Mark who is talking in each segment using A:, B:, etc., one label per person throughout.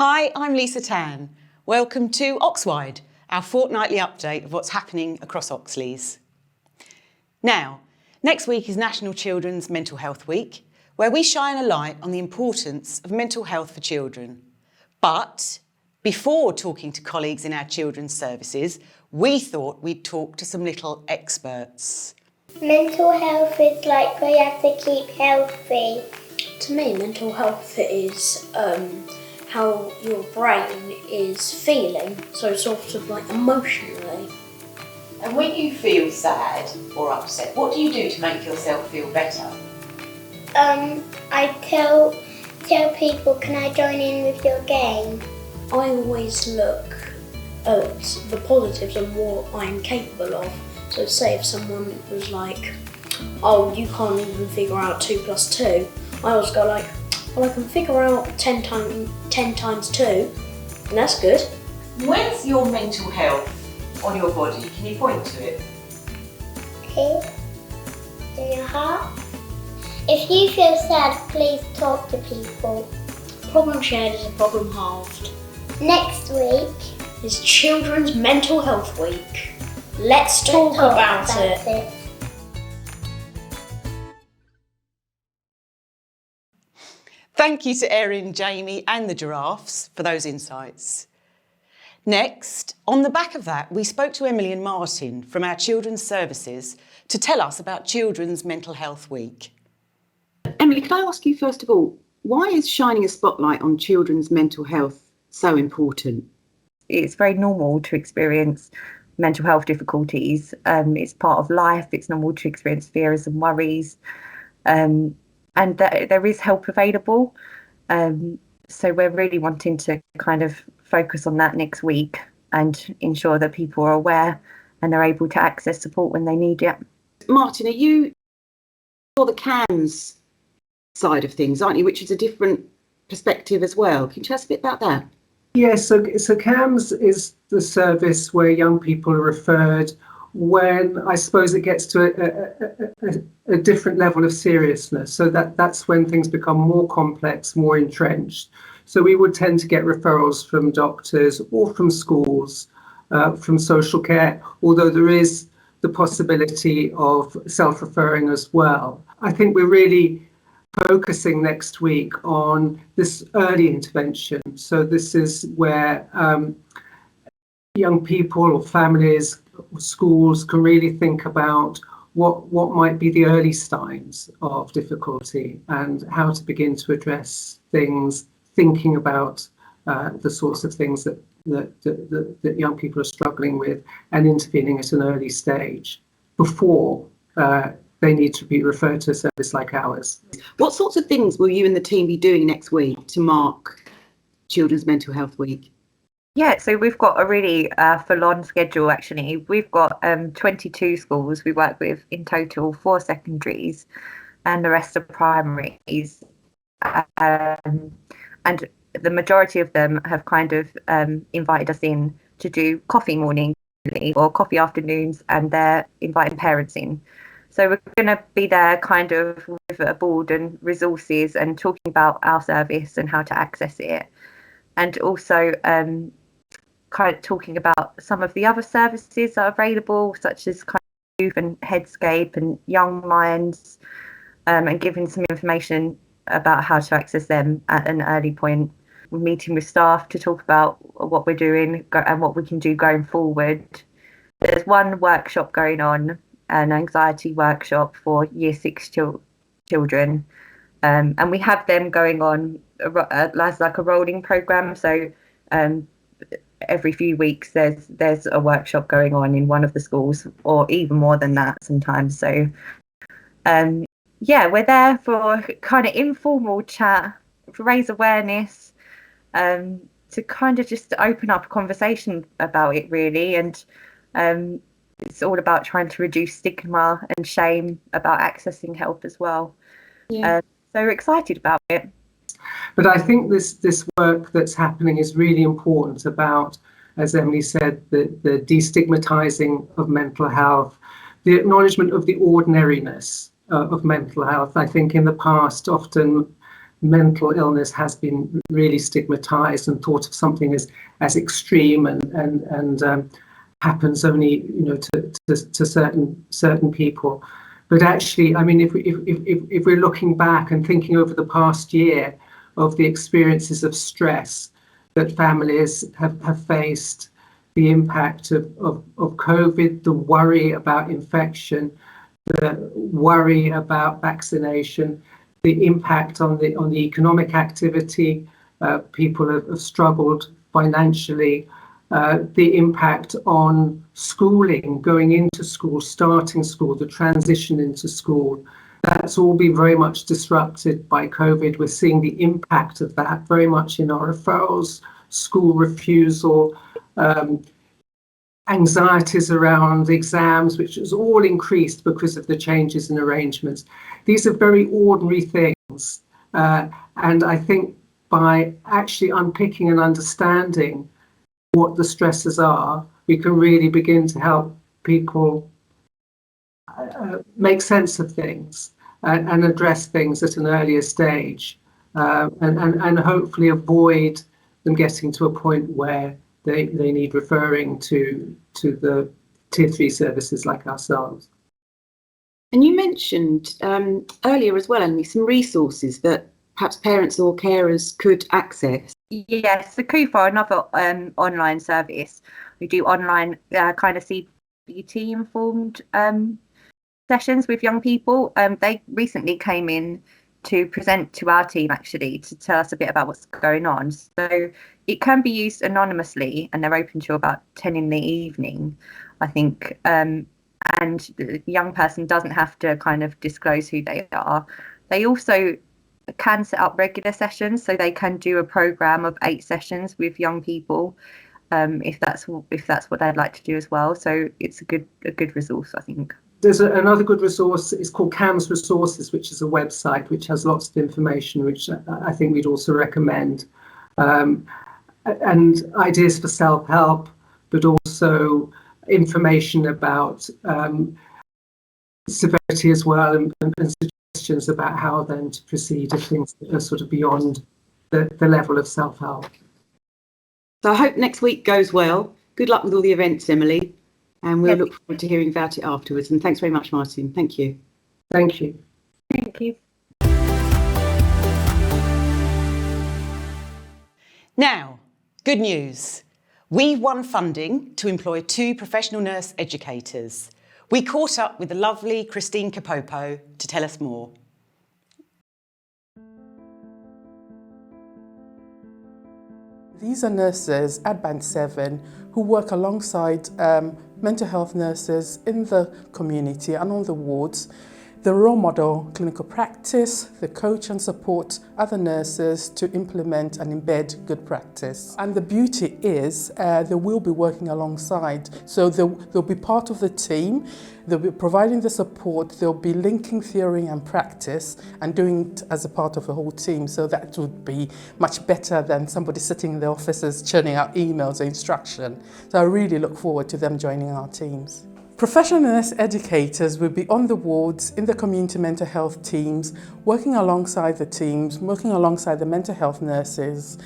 A: Hi, I'm Lisa Tan. Welcome to Oxwide, our fortnightly update of what's happening across Oxleys. Now, next week is National Children's Mental Health Week, where we shine a light on the importance of mental health for children. But before talking to colleagues in our children's services, we thought we'd talk to some little experts.
B: Mental health is like we have to keep healthy.
C: To me, mental health is how your brain is feeling, so sort of like emotionally.
D: And when you feel sad or upset, what do you do to make yourself feel better?
B: I tell people, can I join in with your game?
C: I always look at the positives and what I'm capable of. So say if someone was like, oh, you can't even figure out 2 plus 2, I always go like, well, I can figure out 10 times 2, and that's good.
D: Where's your mental health on your body? Can you point to it?
B: Here, in your heart. If you feel sad, please talk to people.
C: Problem shared is a problem halved.
B: Next week
C: is Children's Mental Health Week. Let's talk about it.
A: Thank you to Erin, Jamie and the giraffes for those insights. Next, on the back of that, we spoke to Emily and Martin from our children's services to tell us about Children's Mental Health Week.
E: Emily, can I ask you first of all, why is shining a spotlight on children's mental health so important?
F: It's very normal to experience mental health difficulties. It's part of life. It's normal to experience fears and worries. And there is help available. So we're really wanting to kind of focus on that next week and ensure that people are aware and they're able to access support when they need it.
E: Martin, are you for the CAMHS side of things, aren't you, which is a different perspective as well? Can you tell us a bit about that?
G: Yes, so CAMHS is the service where young people are referred when I suppose it gets to a different level of seriousness. So that's when things become more complex, more entrenched. So we would tend to get referrals from doctors or from schools, from social care, although there is the possibility of self-referring as well. I think we're really focusing next week on this early intervention. So this is where young people or families or schools can really think about what might be the early signs of difficulty and how to begin to address things, thinking about the sorts of things that young people are struggling with and intervening at an early stage before they need to be referred to a service like ours.
E: What sorts of things will you and the team be doing next week to mark Children's Mental Health Week?
F: Yeah, so we've got a really full-on schedule actually. We've got 22 schools we work with in total, 4 secondaries and the rest are primaries. And the majority of them have kind of invited us in to do coffee morning or coffee afternoons, and they're inviting parents in. So we're going to be there kind of with a board and resources and talking about our service and how to access it. And also kind of talking about some of the other services that are available, such as kind of youth and Headscape and Young Minds, and giving some information about how to access them at an early point. We're meeting with staff to talk about what we're doing and what we can do going forward. There's one workshop going on, an anxiety workshop for Year 6 children, and we have them going on as like a rolling programme. So every few weeks there's a workshop going on in one of the schools, or even more than that sometimes. So yeah, we're there for kind of informal chat, to raise awareness, to kind of just open up a conversation about it really. And it's all about trying to reduce stigma and shame about accessing help as well.
E: Yeah.
F: So we're excited about it.
G: But I think this work that's happening is really important about, as Emily said, the destigmatizing of mental health, the acknowledgement of the ordinariness of mental health. I think in the past, often mental illness has been really stigmatized and thought of something as extreme and happens only, to certain people. But actually, I mean, if we're looking back and thinking over the past year of the experiences of stress that families have faced, the impact of COVID, the worry about infection, the worry about vaccination, the impact on the economic activity, people have struggled financially, the impact on schooling, going into school, starting school, the transition into school. That's all been very much disrupted by COVID. We're seeing the impact of that very much in our referrals, school refusal, anxieties around exams, which has all increased because of the changes in arrangements. These are very ordinary things. And I think by actually unpicking and understanding what the stresses are, we can really begin to help people make sense of things and address things at an earlier stage, and hopefully avoid them getting to a point where they need referring to the Tier 3 services like ourselves.
E: And you mentioned earlier as well, Emily, some resources that perhaps parents or carers could access.
F: Yes, the CUFA, another online service. We do online kind of CBT informed sessions with young people. They recently came in to present to our team, actually, to tell us a bit about what's going on. So it can be used anonymously, and they're open till about 10 in the evening, I think. And the young person doesn't have to kind of disclose who they are. They also can set up regular sessions, so they can do a program of 8 sessions with young people, if that's what they'd like to do as well. So it's a good resource, I think.
G: There's another good resource. It's called CAMHS Resources, which is a website which has lots of information, which I think we'd also recommend, and ideas for self-help, but also information about severity as well, and suggestions about how then to proceed if things are sort of beyond the level of self-help.
E: So I hope next week goes well. Good luck with all the events, Emily. And we'll look forward to hearing about it afterwards. And thanks very much, Martin. Thank you.
G: Thank you.
F: Thank you.
A: Now, good news. We've won funding to employ 2 professional nurse educators. We caught up with the lovely Christine Kapopo to tell us more.
H: These are nurses at Band 7 who work alongside mental health nurses in the community and on the wards. The role model clinical practice, the coach and support other nurses to implement and embed good practice. And the beauty is they will be working alongside. So they'll be part of the team, they'll be providing the support, they'll be linking theory and practice and doing it as a part of a whole team. So that would be much better than somebody sitting in the offices churning out emails or instruction. So I really look forward to them joining our teams. Professional nurse educators will be on the wards in the community mental health teams, working alongside the teams, working alongside the mental health nurses,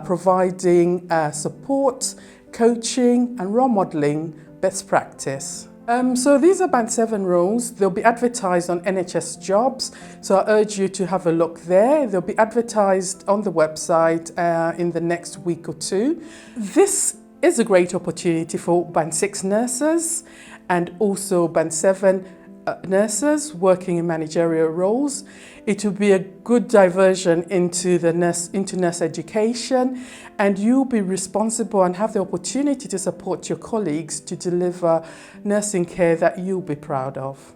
H: providing support, coaching and role modelling best practice. So these are Band 7 roles. They'll be advertised on NHS Jobs, so I urge you to have a look there. They'll be advertised on the website in the next week or 2. This is a great opportunity for Band 6 nurses and also Band 7 nurses working in managerial roles. It will be a good diversion into nurse education, and you'll be responsible and have the opportunity to support your colleagues to deliver nursing care that you'll be proud of.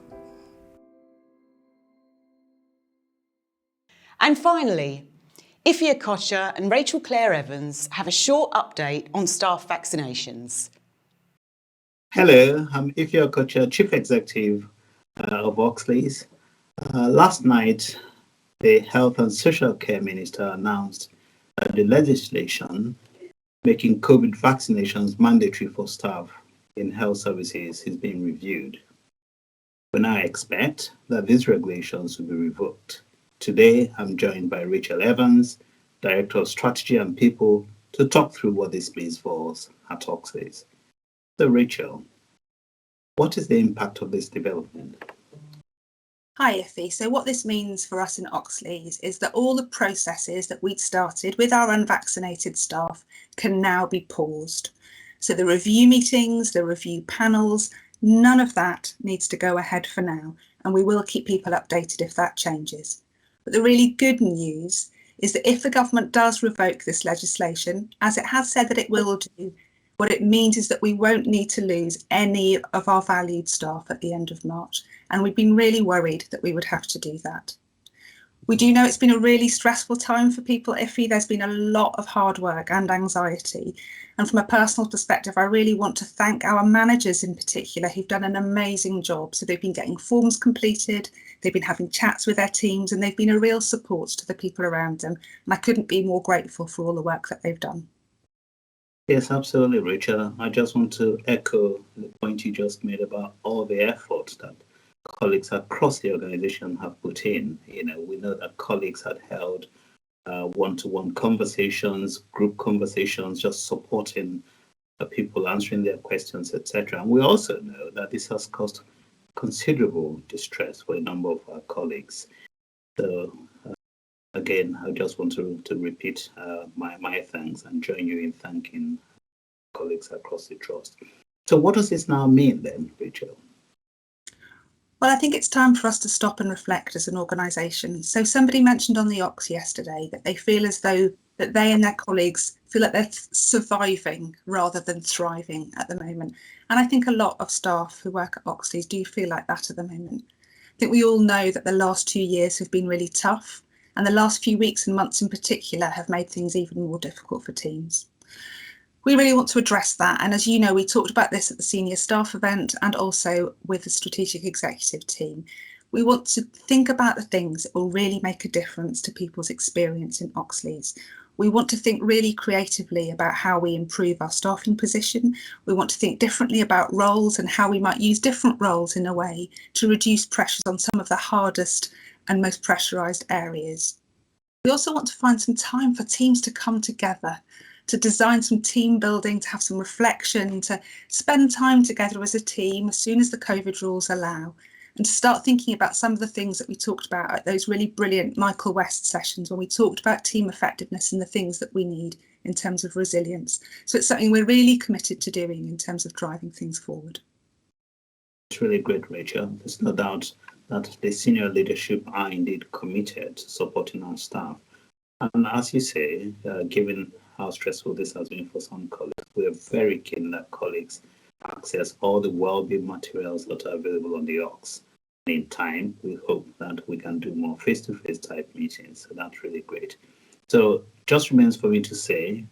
A: And finally, Ifia Kocher and Rachel Clare Evans have a short update on staff vaccinations.
I: Hello, I'm Ifia Kocher, Chief Executive of Oxley's. Last night, the Health and Social Care Minister announced that the legislation making COVID vaccinations mandatory for staff in health services is being reviewed. We now expect that these regulations will be revoked Today, I'm joined by Rachel Evans, Director of Strategy and People, to talk through what this means for us at Oxley's. So, Rachel, what is the impact of this development?
J: Hi Effie, so what this means for us in Oxley's is that all the processes that we'd started with our unvaccinated staff can now be paused. So the review meetings, the review panels, none of that needs to go ahead for now, and we will keep people updated if that changes. But the really good news is that if the government does revoke this legislation, as it has said that it will do, what it means is that we won't need to lose any of our valued staff at the end of March. And we've been really worried that we would have to do that. We do know it's been a really stressful time for people, Iffy. There's been a lot of hard work and anxiety. And from a personal perspective, I really want to thank our managers in particular, who've done an amazing job. So they've been getting forms completed, they've been having chats with their teams, and they've been a real support to the people around them. And I couldn't be more grateful for all the work that they've done.
I: Yes, absolutely, Rachel. I just want to echo the point you just made about all the effort that colleagues across the organization have put in. We know that colleagues had held one-to-one conversations, group conversations, just supporting people, answering their questions, etc. And we also know that this has caused considerable distress for a number of our colleagues. So again, I just want to repeat my thanks and join you in thanking colleagues across the trust. So what does this now mean then, Rachel?
J: Well, I think it's time for us to stop and reflect as an organisation. So somebody mentioned on the Ox yesterday that they feel as though that they and their colleagues feel like they're surviving rather than thriving at the moment. And I think a lot of staff who work at Oxley's do feel like that at the moment. I think we all know that the last 2 years have been really tough, and the last few weeks and months in particular have made things even more difficult for teams. We really want to address that, and as you know, we talked about this at the senior staff event and also with the strategic executive team. We want to think about the things that will really make a difference to people's experience in Oxley's. We want to think really creatively about how we improve our staffing position. We want to think differently about roles and how we might use different roles in a way to reduce pressures on some of the hardest and most pressurised areas. We also want to find some time for teams to come together, to design some team building, to have some reflection, to spend time together as a team as soon as the COVID rules allow, and to start thinking about some of the things that we talked about at those really brilliant Michael West sessions when we talked about team effectiveness and the things that we need in terms of resilience. So it's something we're really committed to doing in terms of driving things forward.
I: It's really great, Rachel. There's no doubt that the senior leadership are indeed committed to supporting our staff. And as you say, given how stressful this has been for some colleagues, we are very keen that colleagues access all the wellbeing materials that are available on the Ox. In time, we hope that we can do more face-to-face type meetings. So that's really great. So just remains for me to say,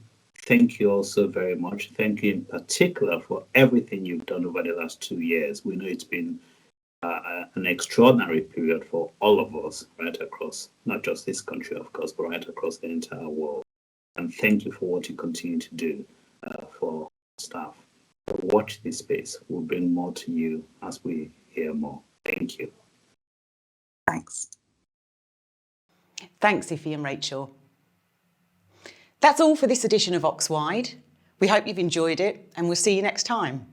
I: thank you all so very much. Thank you in particular for everything you've done over the last 2 years. We know it's been an extraordinary period for all of us, right across, not just this country, of course, but right across the entire world. And thank you for what you continue to do for staff. Watch this space. We'll bring more to you as we hear more. Thank you.
J: Thanks.
A: Thanks, Iffy and Rachel. That's all for this edition of Oxwide. We hope you've enjoyed it, and we'll see you next time.